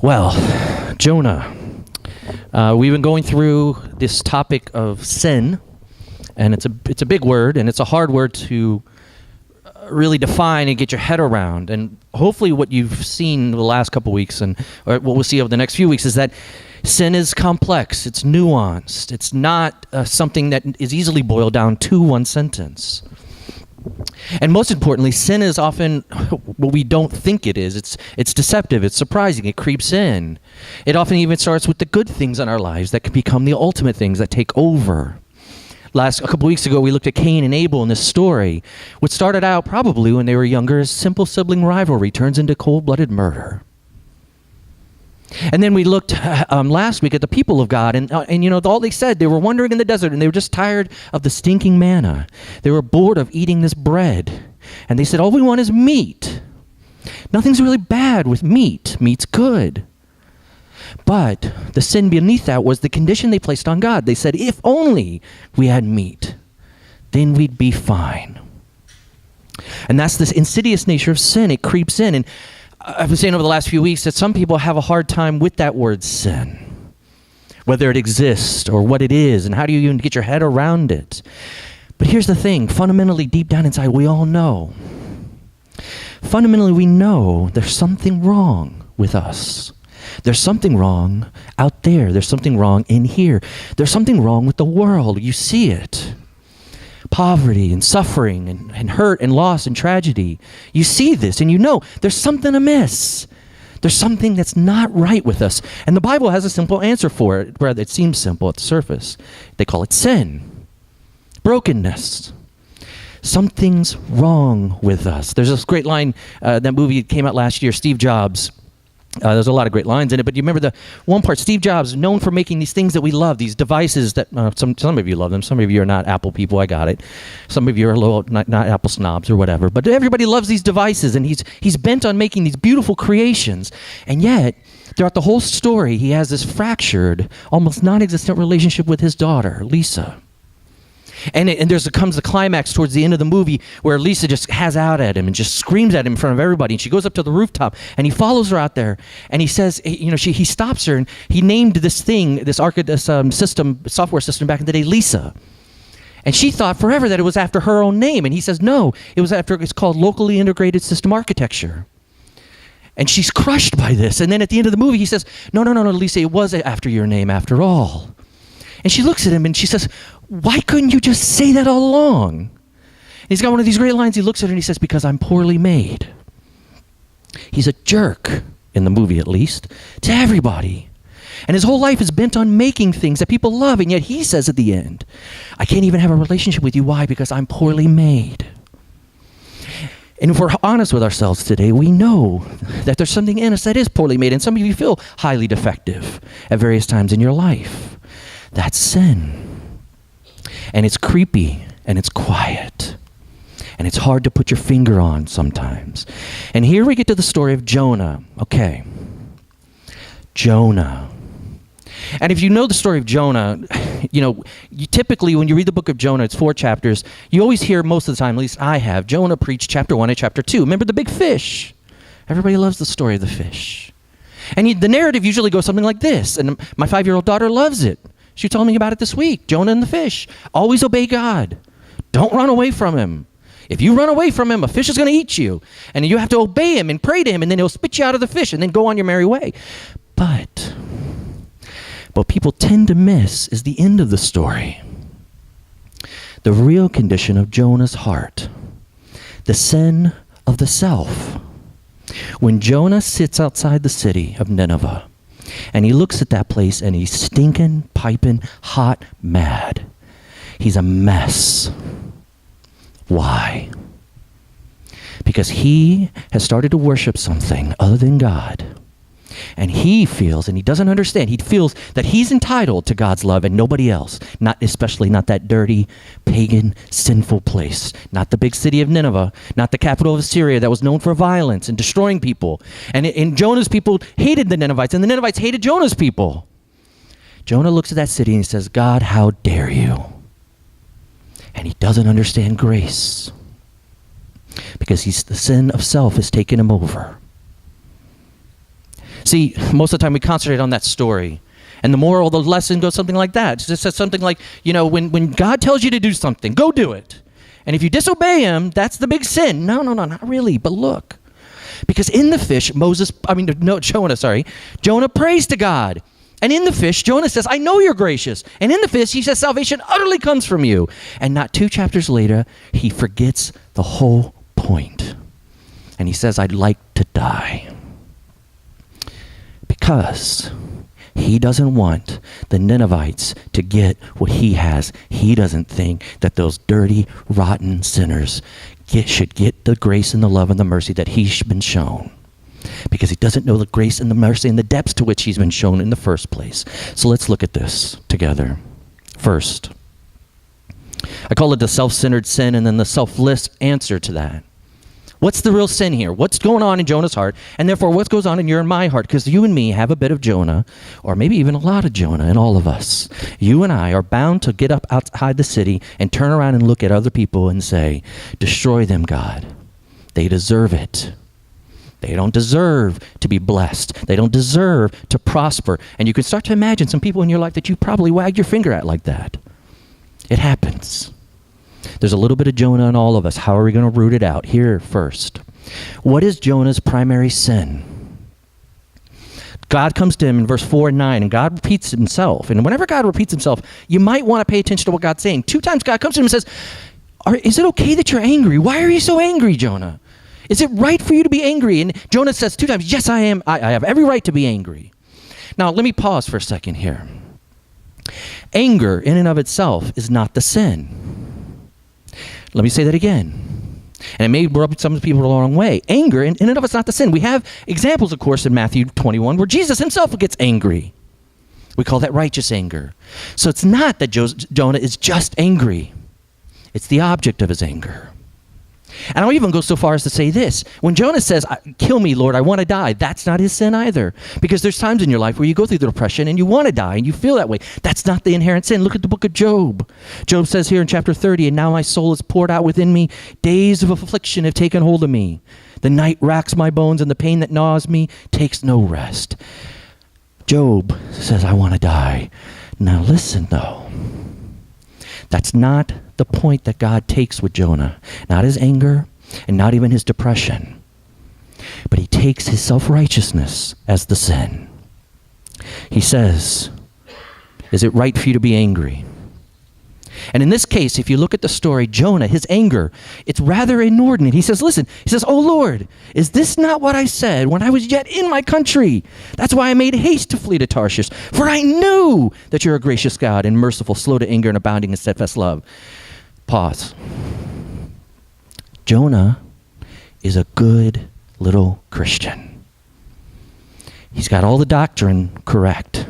Well, Jonah, we've been going through this topic of sin, and it's a big word, and it's a hard word to really define and get your head around. And hopefully what you've seen the last couple weeks, or what we'll see over the next few weeks, is that sin is complex, it's nuanced, it's not something that is easily boiled down to one sentence. And most importantly, sin is often what we don't think it is. It's deceptive, it's surprising, it creeps in. It often even starts with the good things in our lives that can become the ultimate things that take over. A couple weeks ago, we looked at Cain and Abel in this story. What started out probably when they were younger as simple sibling rivalry turns into cold-blooded murder. And then we looked last week at the people of God, and you know, all they said, they were wandering in the desert, and they were just tired of the stinking manna. They were bored of eating this bread, and they said, all we want is meat. Nothing's really bad with meat. Meat's good. But the sin beneath that was the condition they placed on God. They said, if only we had meat, then we'd be fine. And that's this insidious nature of sin. It creeps in, and I've been saying over the last few weeks that some people have a hard time with that word sin, whether it exists or what it is, and how do you even get your head around it. But here's the thing, fundamentally, deep down inside, we all know. Fundamentally, we know there's something wrong with us. There's something wrong out there. There's something wrong in here. There's something wrong with the world. You see it. Poverty and suffering and hurt and loss and tragedy. You see this and you know there's something amiss. There's something that's not right with us. And the Bible has a simple answer for it. Rather, it seems simple at the surface. They call it sin. Brokenness. Something's wrong with us. There's this great line, that movie came out last year, Steve Jobs. There's a lot of great lines in it, but you remember the one part, Steve Jobs, known for making these things that we love, these devices that some of you love them, some of you are not Apple people, I got it. Some of you are a little not Apple snobs or whatever, but everybody loves these devices, and he's bent on making these beautiful creations, and yet throughout the whole story, he has this fractured, almost non-existent relationship with his daughter, Lisa. And comes the climax towards the end of the movie where Lisa just has out at him and just screams at him in front of everybody. And she goes up to the rooftop and he follows her out there. And he says, he stops her and he named this thing, this software system back in the day, Lisa. And she thought forever that it was after her own name. And he says, no, it's called locally integrated system architecture. And she's crushed by this. And then at the end of the movie, he says, no, Lisa, it was after your name after all. And she looks at him and she says, why couldn't you just say that all along? And he's got one of these great lines. He looks at her and he says, because I'm poorly made. He's a jerk, in the movie at least, to everybody. And his whole life is bent on making things that people love. And yet he says at the end, I can't even have a relationship with you. Why? Because I'm poorly made. And if we're honest with ourselves today, we know that there's something in us that is poorly made. And some of you feel highly defective at various times in your life. That's sin. And it's creepy, and it's quiet, and it's hard to put your finger on sometimes. And here we get to the story of Jonah. Okay, Jonah. And if you know the story of Jonah, you typically, when you read the book of Jonah, it's 4 chapters, you always hear most of the time, at least I have, Jonah preached chapter 1 and chapter 2. Remember the big fish? Everybody loves the story of the fish. And the narrative usually goes something like this, and my 5-year-old daughter loves it. She told me about it this week. Jonah and the fish. Always obey God. Don't run away from him. If you run away from him, a fish is going to eat you. And you have to obey him and pray to him, and then he'll spit you out of the fish, and then go on your merry way. But what people tend to miss is the end of the story. The real condition of Jonah's heart. The sin of the self. When Jonah sits outside the city of Nineveh, and he looks at that place and he's stinking, piping, hot, mad. He's a mess. Why? Because he has started to worship something other than God. And he feels, and he doesn't understand, he feels that he's entitled to God's love and nobody else. Especially not that dirty, pagan, sinful place. Not the big city of Nineveh. Not the capital of Assyria that was known for violence and destroying people. And Jonah's people hated the Ninevites, and the Ninevites hated Jonah's people. Jonah looks at that city and he says, God, how dare you? And he doesn't understand grace. Because the sin of self has taken him over. See, most of the time we concentrate on that story. And the moral of the lesson goes something like that. It just says something like, when God tells you to do something, go do it. And if you disobey him, that's the big sin. No, not really. But look, because in the fish, Jonah prays to God. And in the fish, Jonah says, I know you're gracious. And in the fish, he says, salvation utterly comes from you. And not 2 chapters later, he forgets the whole point. And he says, I'd like to die. Because he doesn't want the Ninevites to get what he has. He doesn't think that those dirty, rotten sinners should get the grace and the love and the mercy that he's been shown. Because he doesn't know the grace and the mercy and the depths to which he's been shown in the first place. So let's look at this together. First, I call it the self-centered sin, and then the selfless answer to that. What's the real sin here? What's going on in Jonah's heart? And therefore, what goes on in your and my heart? Because you and me have a bit of Jonah, or maybe even a lot of Jonah in all of us. You and I are bound to get up outside the city and turn around and look at other people and say, destroy them, God. They deserve it. They don't deserve to be blessed. They don't deserve to prosper. And you can start to imagine some people in your life that you probably wagged your finger at like that. It happens. There's a little bit of Jonah in all of us. How are we going to root it out? Here first. What is Jonah's primary sin? God comes to him in verse 4 and 9, and God repeats himself. And whenever God repeats himself, you might want to pay attention to what God's saying. 2 times God comes to him and says, is it okay that you're angry? Why are you so angry, Jonah? Is it right for you to be angry? And Jonah says 2 times, yes, I am. I have every right to be angry. Now, let me pause for a second here. Anger in and of itself is not the sin. Let me say that again. And it may rub some people the wrong way. Anger in and of it's not the sin. We have examples, of course, in Matthew 21 where Jesus himself gets angry. We call that righteous anger. So it's not that Jonah is just angry. It's the object of his anger. And I'll even go so far as to say this. When Jonah says, kill me, Lord, I want to die, that's not his sin either. Because there's times in your life where you go through the depression and you want to die and you feel that way. That's not the inherent sin. Look at the book of Job. Job says here in chapter 30, and now my soul is poured out within me. Days of affliction have taken hold of me. The night racks my bones and the pain that gnaws me takes no rest. Job says, I want to die. Now listen, though. That's not the point that God takes with Jonah. Not his anger and not even his depression. But he takes his self-righteousness as the sin. He says, is it right for you to be angry? And in this case, if you look at the story, Jonah, his anger, it's rather inordinate. He says, listen, oh Lord, is this not what I said when I was yet in my country? That's why I made haste to flee to Tarshish, for I knew that you're a gracious God and merciful, slow to anger and abounding in steadfast love. Pause. Jonah is a good little Christian. He's got all the doctrine correct.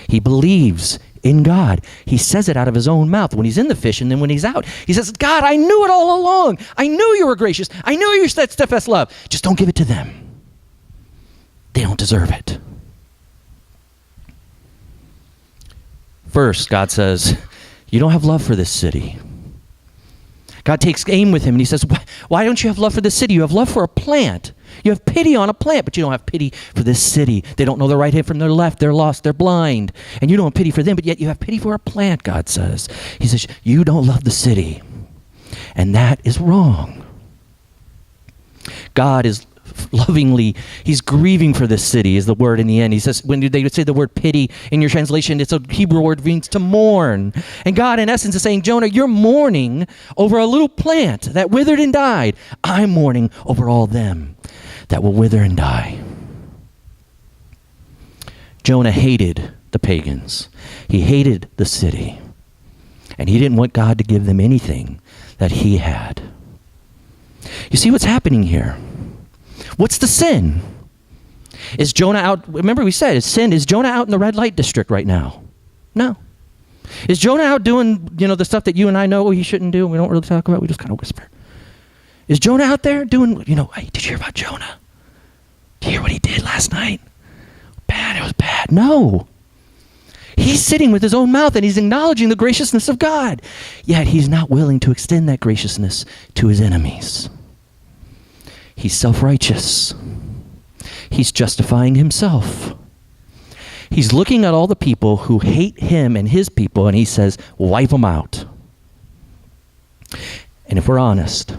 He believes in God. He says it out of his own mouth when he's in the fish, and then when he's out, he says, God, I knew it all along. I knew you were gracious. I knew you said steadfast love. Just don't give it to them. They don't deserve it. First, God says, you don't have love for this city. God takes aim with him and he says, why don't you have love for this city? You have love for a plant. You have pity on a plant, but you don't have pity for this city. They don't know their right hand from their left. They're lost. They're blind. And you don't have pity for them, but yet you have pity for a plant, God says. He says, you don't love the city. And that is wrong. God is lovingly, he's grieving for this city is the word in the end. He says, when they would say the word pity in your translation, it's a Hebrew word means to mourn. And God in essence is saying, Jonah, you're mourning over a little plant that withered and died. I'm mourning over all them that will wither and die. Jonah hated the pagans. He hated the city. And he didn't want God to give them anything that he had. You see what's happening here? What's the sin? Is Jonah out? Remember we said, is Jonah out in the red light district right now? No. Is Jonah out doing, the stuff that you and I know he shouldn't do? We don't really talk about. We just kind of whisper. Is Jonah out there doing, hey, did you hear about Jonah? Did you hear what he did last night? Bad, it was bad. No. He's sitting with his own mouth and he's acknowledging the graciousness of God. Yet he's not willing to extend that graciousness to his enemies. He's self-righteous. He's justifying himself. He's looking at all the people who hate him and his people, and he says, wipe them out. And if we're honest,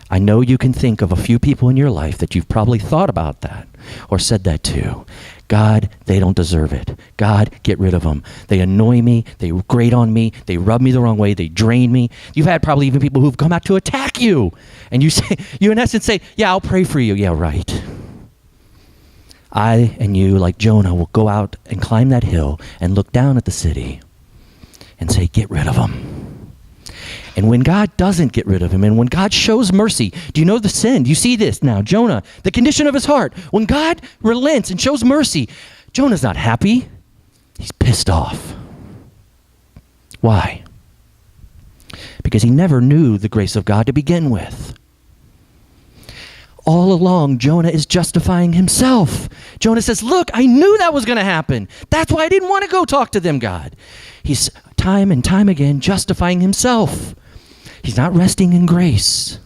I know you can think of a few people in your life that you've probably thought about that or said that to. God, they don't deserve it. God, get rid of them. They annoy me. They grate on me. They rub me the wrong way. They drain me. You've had probably even people who've come out to attack you. And you in essence say, yeah, I'll pray for you. Yeah, right. I and you, like Jonah, will go out and climb that hill and look down at the city and say, get rid of them. And when God doesn't get rid of him, and when God shows mercy, do you know the sin? Do you see this now? Jonah, the condition of his heart. When God relents and shows mercy, Jonah's not happy. He's pissed off. Why? Because he never knew the grace of God to begin with. All along, Jonah is justifying himself. Jonah says, look, I knew that was going to happen. That's why I didn't want to go talk to them, God. He's time and time again justifying himself. He's not resting in grace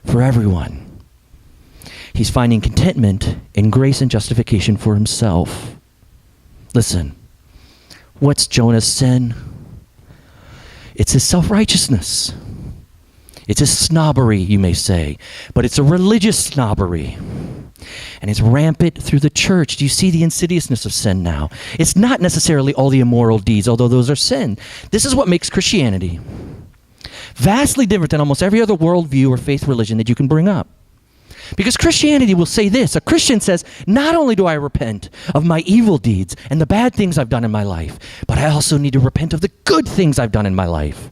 for everyone. He's finding contentment in grace and justification for himself. Listen, what's Jonah's sin? It's his self-righteousness. It's a snobbery, you may say, but it's a religious snobbery. And it's rampant through the church. Do you see the insidiousness of sin now? It's not necessarily all the immoral deeds, although those are sin. This is what makes Christianity vastly different than almost every other worldview or faith religion that you can bring up. Because Christianity will say this. A Christian says, not only do I repent of my evil deeds and the bad things I've done in my life, but I also need to repent of the good things I've done in my life.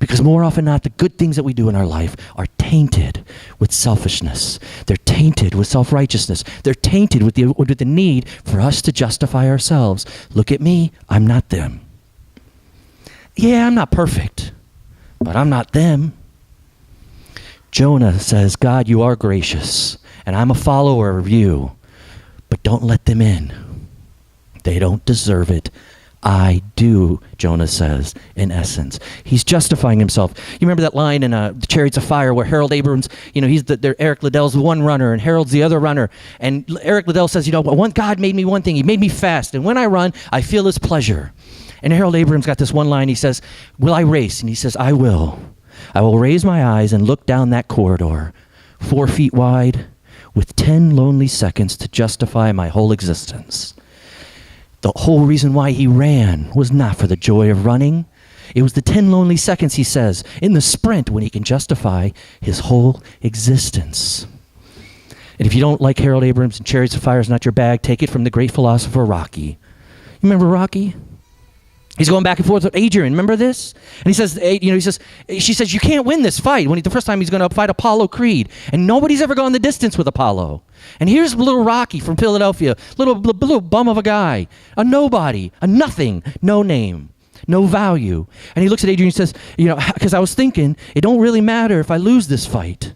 Because more often than not, the good things that we do in our life are tainted with selfishness. They're tainted with self-righteousness. They're tainted with the need for us to justify ourselves. Look at me, I'm not them. Yeah, I'm not perfect, but I'm not them. Jonah says, God, you are gracious, and I'm a follower of you, but don't let them in. They don't deserve it. I do, Jonah says, in essence. He's justifying himself. You remember that line in The Chariots of Fire where Harold Abrams, he's Eric Liddell's one runner and Harold's the other runner. And Eric Liddell says, God made me one thing. He made me fast. And when I run, I feel his pleasure. And Harold Abrams got this one line. He says, will I race? And he says, I will. I will raise my eyes and look down that corridor, 4 feet wide, with 10 lonely seconds to justify my whole existence. The whole reason why he ran was not for the joy of running. It was the 10 lonely seconds, he says, in the sprint when he can justify his whole existence. And if you don't like Harold Abrams and Chariots of Fire is not your bag, take it from the great philosopher Rocky. You remember Rocky? He's going back and forth with Adrian. Remember this? And he says, she says, you can't win this fight. The first time he's going to fight Apollo Creed. And nobody's ever gone the distance with Apollo. And here's little Rocky from Philadelphia, little bum of a guy, a nobody, a nothing, no name, no value. And he looks at Adrian and says, because I was thinking, it don't really matter if I lose this fight.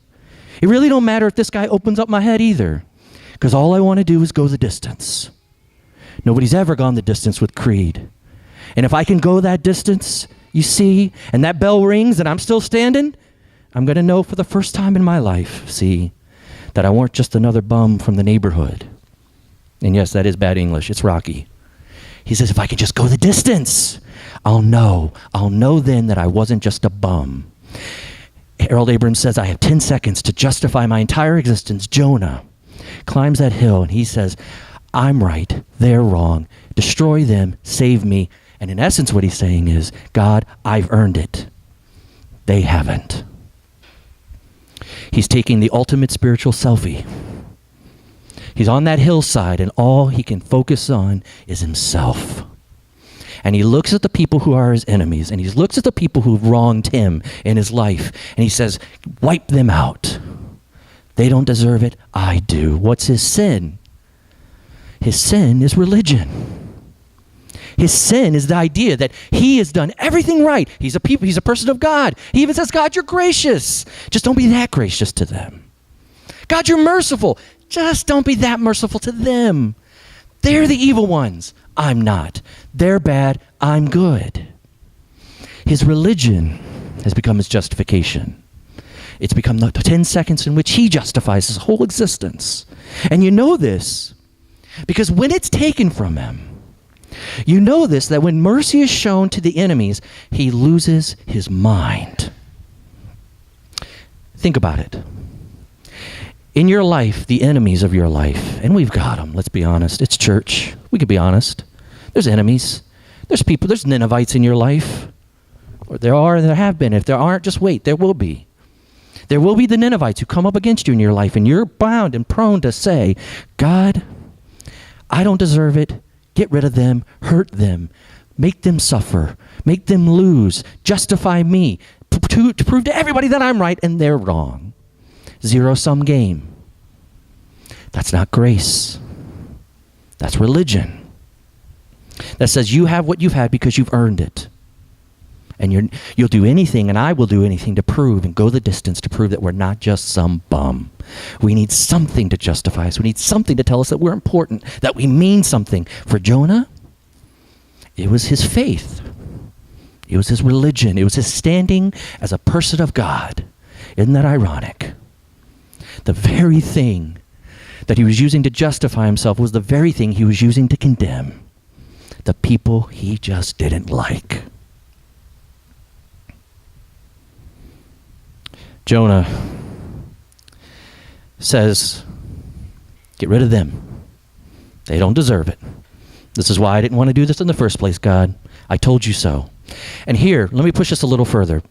It really don't matter if this guy opens up my head either. Because all I want to do is go the distance. Nobody's ever gone the distance with Creed. And if I can go that distance, you see, and that bell rings and I'm still standing, I'm going to know for the first time in my life, see, that I weren't just another bum from the neighborhood. And yes, that is bad English. It's Rocky. He says, if I can just go the distance, I'll know then that I wasn't just a bum. Harold Abrams says, I have 10 seconds to justify my entire existence. Jonah climbs that hill and he says, I'm right, they're wrong. Destroy them, save me. And in essence, what he's saying is, God, I've earned it. They haven't. He's taking the ultimate spiritual selfie. He's on that hillside, and all he can focus on is himself. And he looks at the people who are his enemies, and he looks at the people who've wronged him in his life, and he says, wipe them out. They don't deserve it. I do. What's his sin? His sin is religion. His sin is the idea that he has done everything right. He's a person of God. He even says, God, you're gracious. Just don't be that gracious to them. God, you're merciful. Just don't be that merciful to them. They're the evil ones. I'm not. They're bad. I'm good. His religion has become his justification. It's become the 10 seconds in which he justifies his whole existence. And you know this because when it's taken from him, you know this, that when mercy is shown to the enemies, he loses his mind. Think about it. In your life, the enemies of your life, and we've got them, let's be honest. It's church. We could be honest. There's enemies. There's people, there's Ninevites in your life. Or there are and there have been. If there aren't, just wait. There will be. There will be the Ninevites who come up against you in your life, and you're bound and prone to say, God, I don't deserve it. Get rid of them, hurt them, make them suffer, make them lose, justify me, to prove to everybody that I'm right and they're wrong. Zero-sum game. That's not grace. That's religion. That says you have what you've had because you've earned it. And you'll do anything, and I will do anything to prove and go the distance to prove that we're not just some bum. We need something to justify us. We need something to tell us that we're important, that we mean something. For Jonah, it was his faith. It was his religion. It was his standing as a person of God. Isn't that ironic? The very thing that he was using to justify himself was the very thing he was using to condemn the people he just didn't like. Jonah says, get rid of them. They don't deserve it. This is why I didn't want to do this in the first place, God. I told you so. And here, let me push this a little further.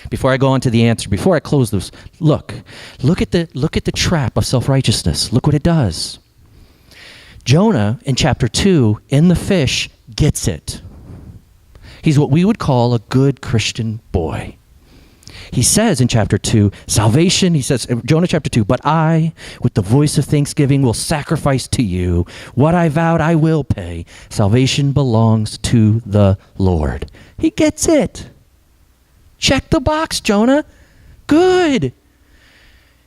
Before I go on to the answer, before I close this, look at the trap of self-righteousness. Look what it does. Jonah, in chapter 2, in the fish, gets it. He's what we would call a good Christian boy. He says in chapter 2, salvation, he says, Jonah chapter 2, but I, with the voice of thanksgiving, will sacrifice to you. What I vowed, I will pay. Salvation belongs to the Lord. He gets it. Check the box, Jonah. Good.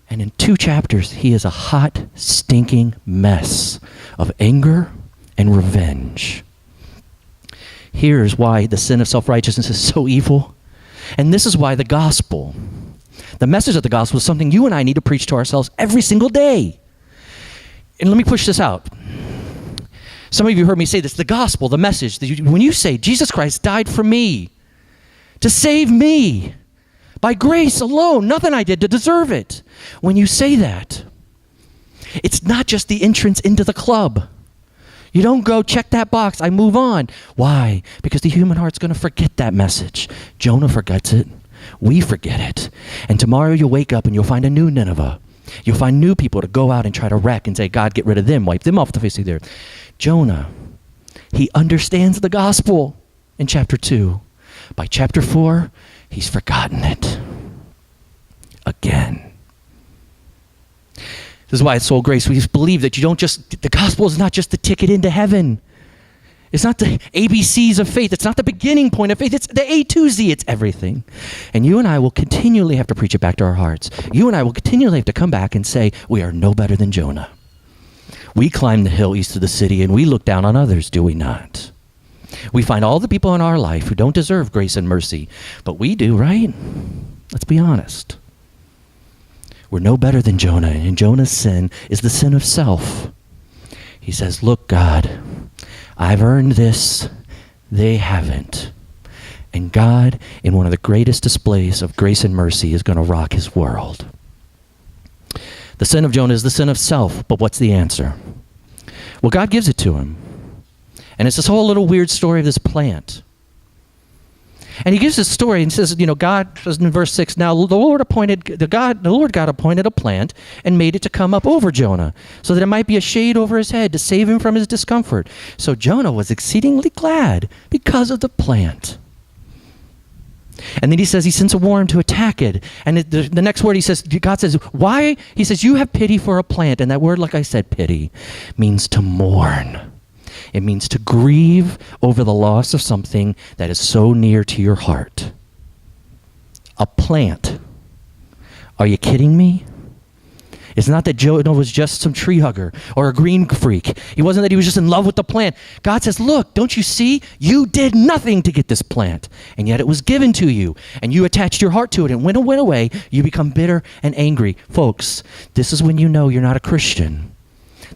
And in 2 chapters, he is a hot, stinking mess of anger and revenge. Here's why the sin of self-righteousness is so evil. And this is why the gospel, the message of the gospel, is something you and I need to preach to ourselves every single day. And let me push this out. Some of you heard me say this, the gospel, the message, when you say Jesus Christ died for me, to save me, by grace alone, nothing I did to deserve it. When you say that, it's not just the entrance into the club. You don't go, check that box, I move on. Why? Because the human heart's going to forget that message. Jonah forgets it. We forget it. And tomorrow you'll wake up and you'll find a new Nineveh. You'll find new people to go out and try to wreck and say, God, get rid of them, wipe them off the face of the earth. Jonah, he understands the gospel in chapter 2. By chapter 4, he's forgotten it. Again. This is why at Soul Grace, we just believe that the gospel is not just the ticket into heaven. It's not the ABCs of faith. It's not the beginning point of faith. It's the A to Z. It's everything. And you and I will continually have to preach it back to our hearts. You and I will continually have to come back and say, we are no better than Jonah. We climb the hill east of the city and we look down on others, do we not? We find all the people in our life who don't deserve grace and mercy, but we do, right? Let's be honest. We're no better than Jonah, and Jonah's sin is the sin of self. He says, look, God, I've earned this. They haven't. And God, in one of the greatest displays of grace and mercy, is going to rock his world. The sin of Jonah is the sin of self, but what's the answer? Well, God gives it to him. And it's this whole little weird story of this plant. And he gives this story and says, God says in verse 6, now the Lord God appointed a plant and made it to come up over Jonah so that it might be a shade over his head to save him from his discomfort. So Jonah was exceedingly glad because of the plant. And then he says he sends a worm to attack it. And the next word God says, why? He says, you have pity for a plant. And that word, like I said, pity, means to mourn. It means to grieve over the loss of something that is so near to your heart. A plant. Are you kidding me? It's not that Jonah was just some tree hugger or a green freak. It wasn't that he was just in love with the plant. God says, look, don't you see? You did nothing to get this plant, and yet it was given to you, and you attached your heart to it, and when it went away, you become bitter and angry. Folks, this is when you know you're not a Christian.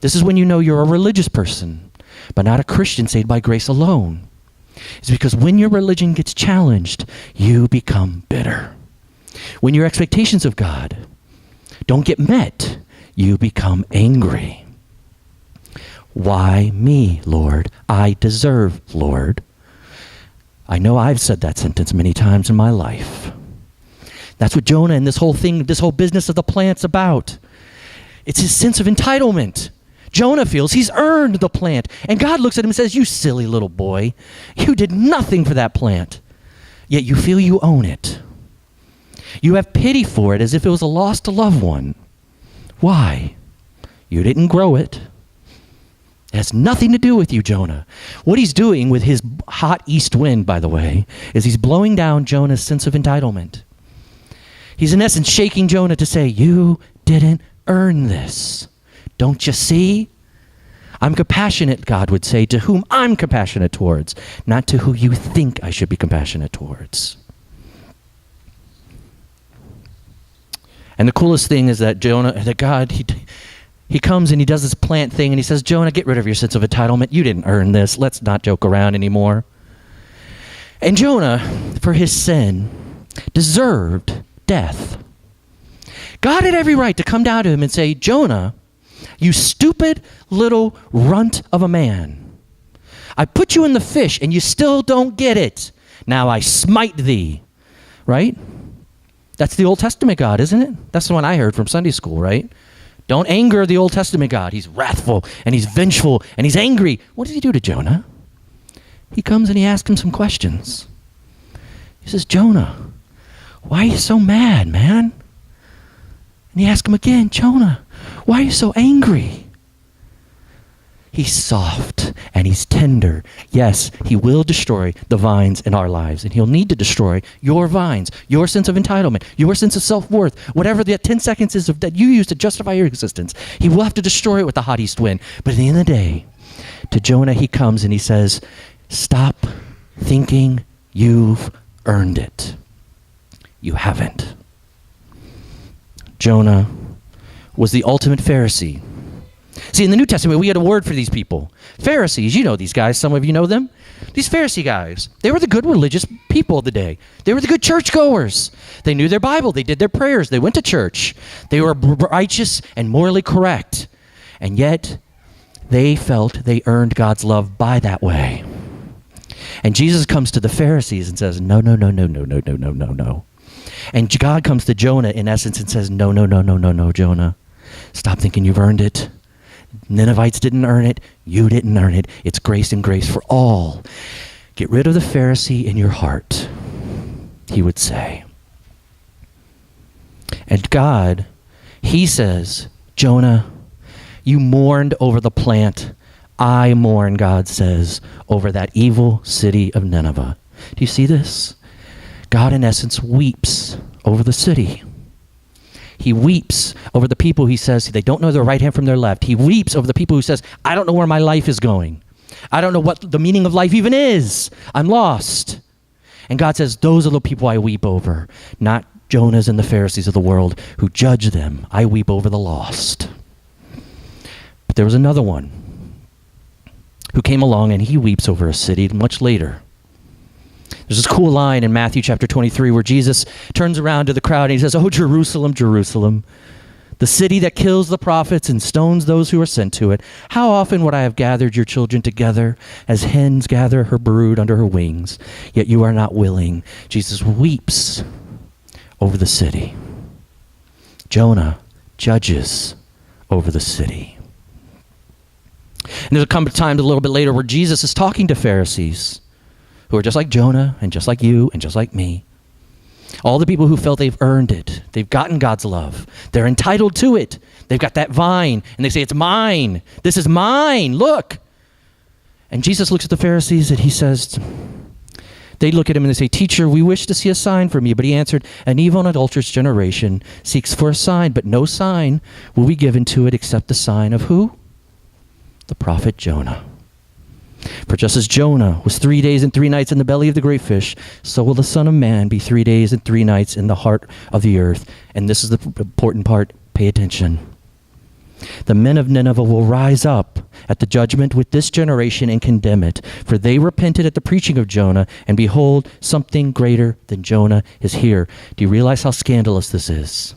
This is when you know you're a religious person, but not a Christian saved by grace alone. It's because when your religion gets challenged, you become bitter. When your expectations of God don't get met, you become angry. Why me, Lord? I deserve, Lord. I know I've said that sentence many times in my life. That's what Jonah and this whole thing, this whole business of the plant's about. It's his sense of entitlement. Jonah feels he's earned the plant. And God looks at him and says, you silly little boy, you did nothing for that plant, yet you feel you own it. You have pity for it as if it was a lost loved one. Why? You didn't grow it. It has nothing to do with you, Jonah. What he's doing with his hot east wind, by the way, is he's blowing down Jonah's sense of entitlement. He's in essence shaking Jonah to say, you didn't earn this. Don't you see? I'm compassionate, God would say, to whom I'm compassionate towards, not to who you think I should be compassionate towards. And the coolest thing is that God, he comes and he does this plant thing and he says, Jonah, get rid of your sense of entitlement. You didn't earn this. Let's not joke around anymore. And Jonah, for his sin, deserved death. God had every right to come down to him and say, Jonah, you stupid little runt of a man. I put you in the fish and you still don't get it. Now I smite thee. Right? That's the Old Testament God, isn't it? That's the one I heard from Sunday school, right? Don't anger the Old Testament God. He's wrathful and he's vengeful and he's angry. What did he do to Jonah? He comes and he asks him some questions. He says, Jonah, why are you so mad, man? And he asks him again, Jonah, why are you so angry? He's soft and he's tender. Yes, he will destroy the vines in our lives, and he'll need to destroy your vines, your sense of entitlement, your sense of self-worth, whatever that 10 seconds is that you use to justify your existence. He will have to destroy it with the hot east wind. But at the end of the day, to Jonah, he comes and he says, stop thinking you've earned it. You haven't. Jonah was the ultimate Pharisee. See, in the New Testament, we had a word for these people. Pharisees, you know these guys. Some of you know them. These Pharisee guys, they were the good religious people of the day. They were the good churchgoers. They knew their Bible. They did their prayers. They went to church. They were righteous and morally correct. And yet, they felt they earned God's love by that way. And Jesus comes to the Pharisees and says, no, no, no, no, no, no, no, no, no, no. And God comes to Jonah in essence and says, no, no, no, no, no, no, Jonah. Stop thinking you've earned it. Ninevites didn't earn it. You didn't earn it. It's grace and grace for all. Get rid of the Pharisee in your heart, he would say. And God, he says, Jonah, you mourned over the plant. I mourn, God says, over that evil city of Nineveh. Do you see this? God, in essence, weeps over the city. He weeps over the people, he says, they don't know their right hand from their left. He weeps over the people who says, I don't know where my life is going. I don't know what the meaning of life even is. I'm lost. And God says, those are the people I weep over, not Jonahs and the Pharisees of the world who judge them. I weep over the lost. But there was another one who came along and he weeps over a city much later. There's this cool line in Matthew chapter 23 where Jesus turns around to the crowd and he says, oh, Jerusalem, Jerusalem, the city that kills the prophets and stones those who are sent to it. How often would I have gathered your children together as hens gather her brood under her wings, yet you are not willing. Jesus weeps over the city. Jonah judges over the city. And there's a time a little bit later where Jesus is talking to Pharisees who are just like Jonah and just like you and just like me. All the people who felt they've earned it. They've gotten God's love. They're entitled to it. They've got that vine and they say, it's mine. This is mine. Look. And Jesus looks at the Pharisees and he says, they look at him and they say, teacher, we wish to see a sign from you. But he answered, an evil and adulterous generation seeks for a sign, but no sign will be given to it except the sign of who? The prophet Jonah. For just as Jonah was 3 days and 3 nights in the belly of the great fish, so will the Son of Man be 3 days and 3 nights in the heart of the earth. And this is the important part. Pay attention. The men of Nineveh will rise up at the judgment with this generation and condemn it, for they repented at the preaching of Jonah, and behold, something greater than Jonah is here. Do you realize how scandalous this is?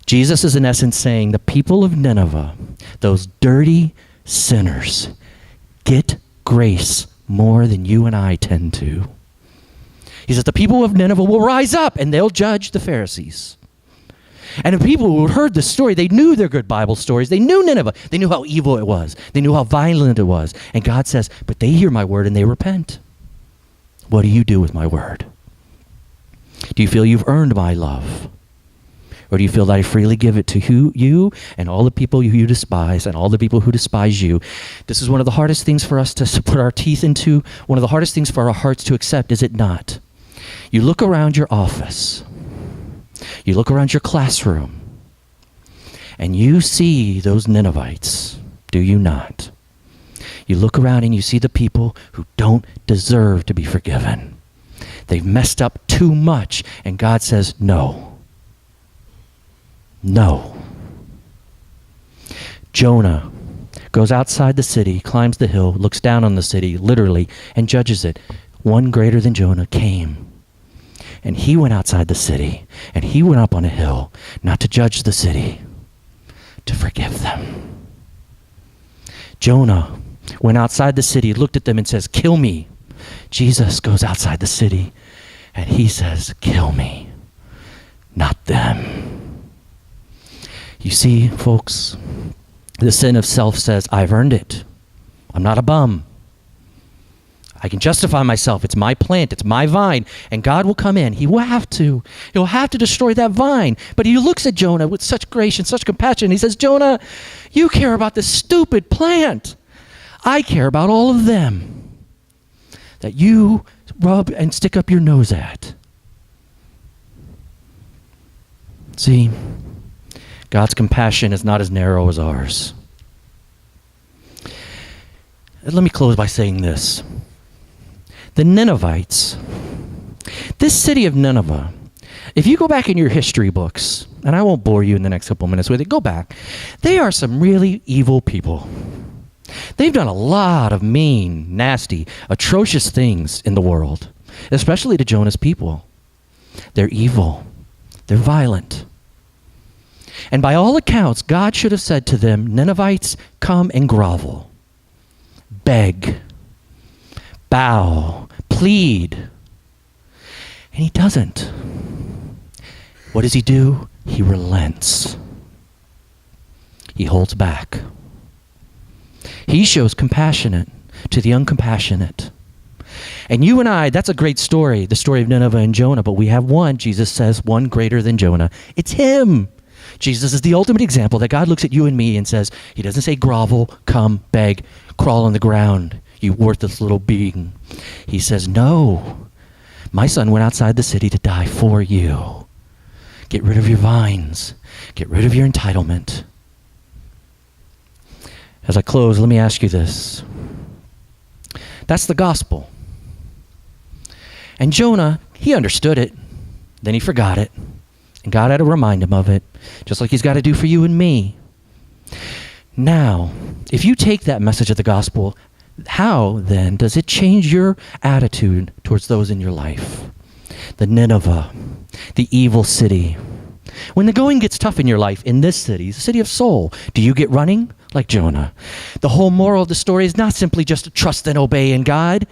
Jesus is in essence saying the people of Nineveh, those dirty sinners, get grace more than you and I tend to. He says the people of Nineveh will rise up and they'll judge the Pharisees. And the people who heard this story, they knew their good Bible stories. They knew Nineveh. They knew how evil it was. They knew how violent it was. And God says, but they hear my word and they repent. What do you do with my word? Do you feel you've earned my love? Or do you feel that I freely give it to you and all the people you despise and all the people who despise you? This is one of the hardest things for us to put our teeth into, one of the hardest things for our hearts to accept, is it not? You look around your office, you look around your classroom, and you see those Ninevites, do you not? You look around and you see the people who don't deserve to be forgiven. They've messed up too much, and God says, no. No. Jonah goes outside the city, climbs the hill, looks down on the city, literally, and judges it. One greater than Jonah came. And he went outside the city, and he went up on a hill, not to judge the city, to forgive them. Jonah went outside the city, looked at them and says, kill me. Jesus goes outside the city, and he says, kill me, not them. You see, folks, the sin of self says, I've earned it. I'm not a bum. I can justify myself. It's my plant. It's my vine. And God will come in. He will have to. He'll have to destroy that vine. But he looks at Jonah with such grace and such compassion. He says, Jonah, you care about this stupid plant. I care about all of them that you rub and stick up your nose at. See, God's compassion is not as narrow as ours. Let me close by saying this. The Ninevites, this city of Nineveh, if you go back in your history books, and I won't bore you in the next couple minutes with it, go back. They are some really evil people. They've done a lot of mean, nasty, atrocious things in the world, especially to Jonah's people. They're evil. They're violent. And by all accounts, God should have said to them, Ninevites, come and grovel, beg, bow, plead. And he doesn't. What does he do? He relents. He holds back. He shows compassion to the uncompassionate. And you and I, that's a great story, the story of Nineveh and Jonah, but we have one, Jesus says, one greater than Jonah. It's him. Jesus is the ultimate example that God looks at you and me and says, he doesn't say grovel, come, beg, crawl on the ground, you worthless little being. He says, no, my son went outside the city to die for you. Get rid of your vines. Get rid of your entitlement. As I close, let me ask you this. That's the gospel. And Jonah, he understood it. Then he forgot it. And God had to remind him of it, just like he's got to do for you and me. Now, if you take that message of the gospel, how then does it change your attitude towards those in your life? The Nineveh, the evil city. When the going gets tough in your life, in this city, the city of Seoul, do you get running like Jonah? The whole moral of the story is not simply just to trust and obey in God.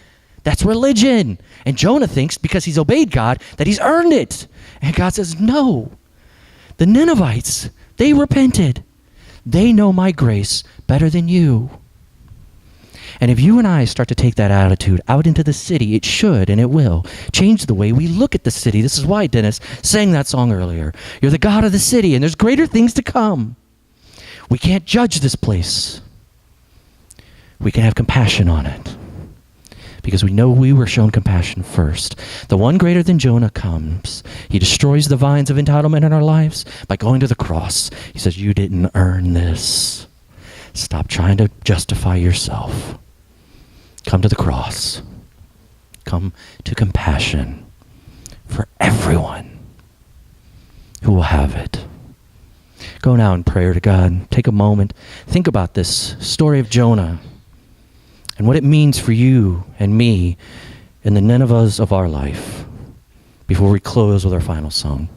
That's religion. And Jonah thinks because he's obeyed God that he's earned it. And God says, no. The Ninevites, they repented. They know my grace better than you. And if you and I start to take that attitude out into the city, it should and it will change the way we look at the city. This is why Dennis sang that song earlier. You're the God of the city, and there's greater things to come. We can't judge this place. We can have compassion on it, because we know we were shown compassion first. The one greater than Jonah comes. He destroys the vines of entitlement in our lives by going to the cross. He says, you didn't earn this. Stop trying to justify yourself. Come to the cross. Come to compassion for everyone who will have it. go now in prayer to God. Take a moment. Think about this story of Jonah and what it means for you and me in the Ninevehs of our life before we close with our final song.